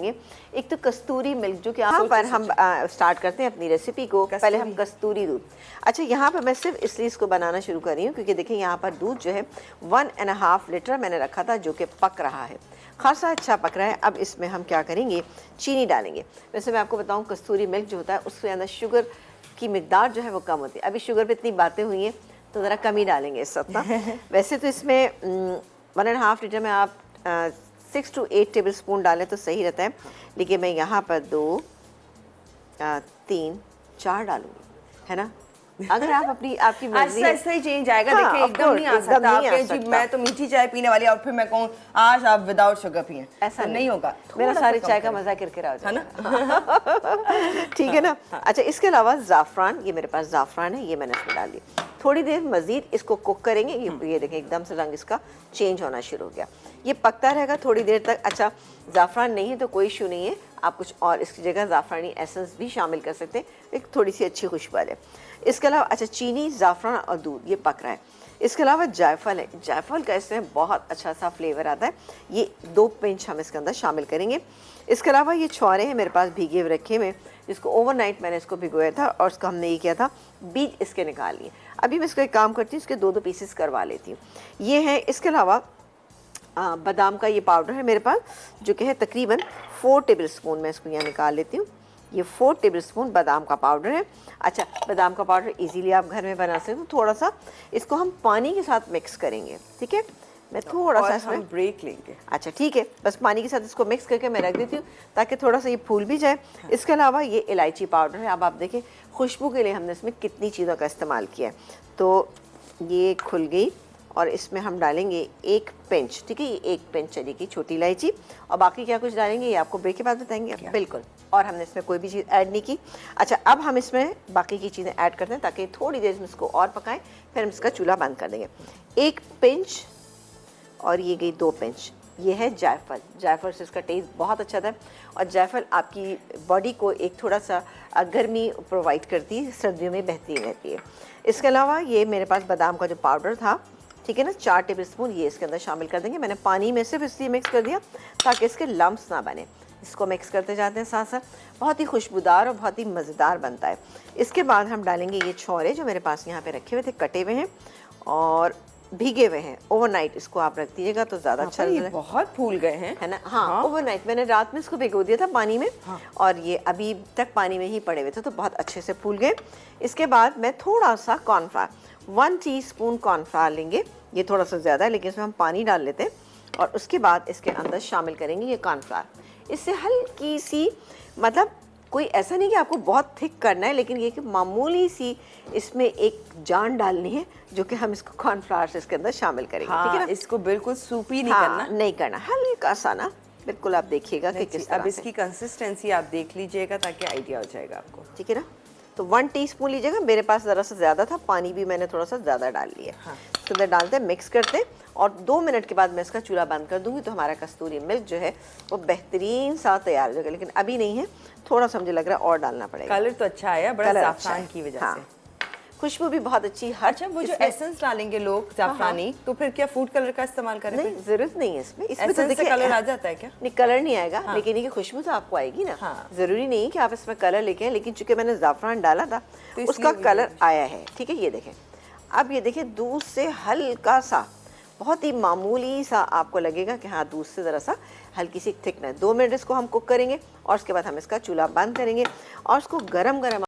एक तो कस्तूरी मिल्क जो कि यहाँ पर हम स्टार्ट करते हैं अपनी रेसिपी को। पहले हम कस्तूरी दूध, अच्छा यहाँ पर मैं सिर्फ इसलिए इसको बनाना शुरू कर रही हूँ क्योंकि देखिए यहाँ पर दूध जो है 1.5 लीटर मैंने रखा था जो कि पक रहा है, खासा अच्छा पक रहा है। अब इसमें हम क्या करेंगे, चीनी डालेंगे। वैसे मैं आपको बताऊँ कस्तूरी मिल्क जो होता है उसके अंदर शुगर की मिकदार जो है वो कम होती है। अभी शुगर पे इतनी बातें हुई हैं तो ज़रा कम ही डालेंगे इस वक्त ना। वैसे तो इसमें 1.5 लीटर में आप 6 to 8 टेबल स्पून डालें तो सही रहता है, लेकिन मैं यहाँ पर 2, 3, 4 डालूंगी, है ना। अगर आप आपकी मर्जी है, ऐसा ही चेंज आएगा। देखिए एकदम नहीं आ सकता आपके जी मैं तो मीठी चाय पीने वाली और फिर मैं कहूँ आज आप विदाउट शुगर पिए, ऐसा नहीं होगा। मेरा सारी चाय का मजा किरकिरा हो जाएगा, है ना। ठीक है ना। अच्छा इसके अलावा ज़ाफ़रान, ये मेरे पास ज़ाफ़रान है, ये मैंने इसमें डाल दिया। थोड़ी देर मज़ीद इसको कुक करेंगे। ये देखें एकदम से रंग इसका चेंज होना शुरू हो गया, ये पकता रहेगा थोड़ी देर तक। अच्छा ज़ाफ़रान नहीं है तो कोई इशू नहीं है, आप कुछ और इसकी जगह ज़ाफ़रानी एसेंस भी शामिल कर सकते हैं, एक थोड़ी सी अच्छी खुशबू आ जाए। इसके अलावा अच्छा चीनी, ज़ाफ़रान और दूध ये पक रहा है। इसके अलावा जायफल है, जायफल का इसमें बहुत अच्छा सा फ्लेवर आता है, ये 2 पिंच हम इसके अंदर शामिल करेंगे। इसके अलावा ये छुआरे हैं मेरे पास भीगे हुए रखे हुए, जिसको ओवरनाइट मैंने इसको भिगोया था और उसका हमने ये किया था बीज इसके निकाल लिए। अभी मैं इसको एक काम करती हूँ, इसके 2-2 पीसेस करवा लेती हूँ। ये है। इसके अलावा बादाम का ये पाउडर है मेरे पास जो कि है तकरीबन 4 टेबल स्पून, मैं इसको यहाँ निकाल लेती हूँ। ये 4 टेबल स्पून बादाम का पाउडर है। अच्छा बादाम का पाउडर इजीली आप घर में बना सकते हो। थोड़ा सा इसको हम पानी के साथ मिक्स करेंगे, ठीक है। मैं थोड़ा सा इसमें ब्रेक लेंगे। अच्छा ठीक है, बस पानी के साथ इसको मिक्स करके मैं रख देती हूँ ताकि थोड़ा सा ये फूल भी जाए। इसके अलावा ये इलायची पाउडर है। अब आप देखें खुशबू के लिए हमने इसमें कितनी चीज़ों का इस्तेमाल किया है। तो ये खुल गई और इसमें हम डालेंगे 1 पिंच, ठीक है, ये 1 पिंच चलेगी छोटी इलायची। और बाकी क्या कुछ डालेंगे ये आपको ब्रेक के बाद बताएंगे। बिल्कुल। और हमने इसमें कोई भी चीज़ ऐड नहीं की। अच्छा अब हम इसमें बाकी की चीज़ें ऐड करते हैं ताकि थोड़ी देर में इसको और पकाएं, फिर हम इसका चूल्हा बंद कर देंगे। 1 पिंच और ये गई 2 पिंच, ये है जायफल। जायफल से इसका टेस्ट बहुत अच्छा था और जायफल आपकी बॉडी को एक थोड़ा सा गर्मी प्रोवाइड करती है, सर्दियों में बेहतरीन रहती है। इसके अलावा ये मेरे पास बादाम का जो पाउडर था, ठीक है ना, 4 टेबल स्पून ये इसके अंदर शामिल कर देंगे। मैंने पानी में सिर्फ इसलिए मिक्स कर दिया ताकि इसके लम्प्स ना बने। इसको मिक्स करते जाते हैं साथ साथ, बहुत ही खुशबूदार और बहुत ही मज़ेदार बनता है। इसके बाद हम डालेंगे ये छौरे जो मेरे पास यहाँ पे रखे हुए थे, कटे हुए हैं और भीगे हुए हैं। ओवरनाइट इसको आप रख दीजिएगा तो ज़्यादा अच्छा ये बहुत फूल गए हैं, है ना। हाँ ओवरनाइट मैंने रात में इसको भिगो दिया था पानी में। और ये अभी तक पानी में ही पड़े हुए थे तो बहुत अच्छे से फूल गए। इसके बाद मैं थोड़ा सा कॉर्नफ्लावर, 1 टीस्पून कॉर्नफ्लावर लेंगे, ये थोड़ा सा ज़्यादा है लेकिन इसमें हम पानी डाल लेते हैं। और उसके बाद इसके अंदर शामिल करेंगे ये कॉर्नफ्लावर। इससे हल्की सी, मतलब कोई ऐसा नहीं कि आपको बहुत थिक करना है, लेकिन ये कि मामूली सी इसमें एक जान डालनी है जो कि हम इसको कॉर्नफ्लावर से इसके अंदर शामिल करेंगे। ठीक है ना, इसको बिल्कुल सूपी नहीं करना, नहीं करना, हल्का सा ना, बिल्कुल आप देखिएगा कि किस तरह। अब इसकी कंसिस्टेंसी आप देख लीजिएगा ताकि आइडिया हो जाएगा आपको, ठीक है ना। तो 1 टीस्पून लीजिएगा, मेरे पास ज़रा सा ज़्यादा था, पानी भी मैंने थोड़ा सा ज़्यादा डाल लिया। इसके अंदर डालते हैं, मिक्स करते हैं और 2 मिनट के बाद मैं इसका चूल्हा बंद कर दूंगी तो हमारा कस्तूरी मिल्क जो है वो बेहतरीन सा तैयार हो जाएगा। लेकिन अभी नहीं है, थोड़ा सा मुझे लग रहा है और डालना पड़ेगा। कलर तो अच्छा आया, बड़ा ज़ाफ़रान की वजह से, खुशबू भी बहुत अच्छी। अच्छा वो जो एसेंस डालेंगे लोग ज़ाफ़रानी, तो फिर क्या फूड कलर का इस्तेमाल करें? नहीं, जरूरत नहीं है इसमें। इसमें तो देखिए कलर आ जाता है क्या? नहीं, कलर नहीं आएगा, लेकिन ये खुशबू तो आपको आएगी ना। जरूरी नहीं कि आप इसमें कलर लेके आए, लेकिन चूंकि मैंने ज़ाफ़रान डाला था तो उसका कलर आया है। ठीक है, ये देखें। अब ये देखें दूध से हल्का सा, बहुत ही मामूली सा आपको लगेगा कि हाँ दूध से ज़रा सा हल्की सी थिकनेस। 2 मिनट इसको हम कुक करेंगे और उसके बाद हम इसका चूल्हा बंद करेंगे और उसको गरम गरम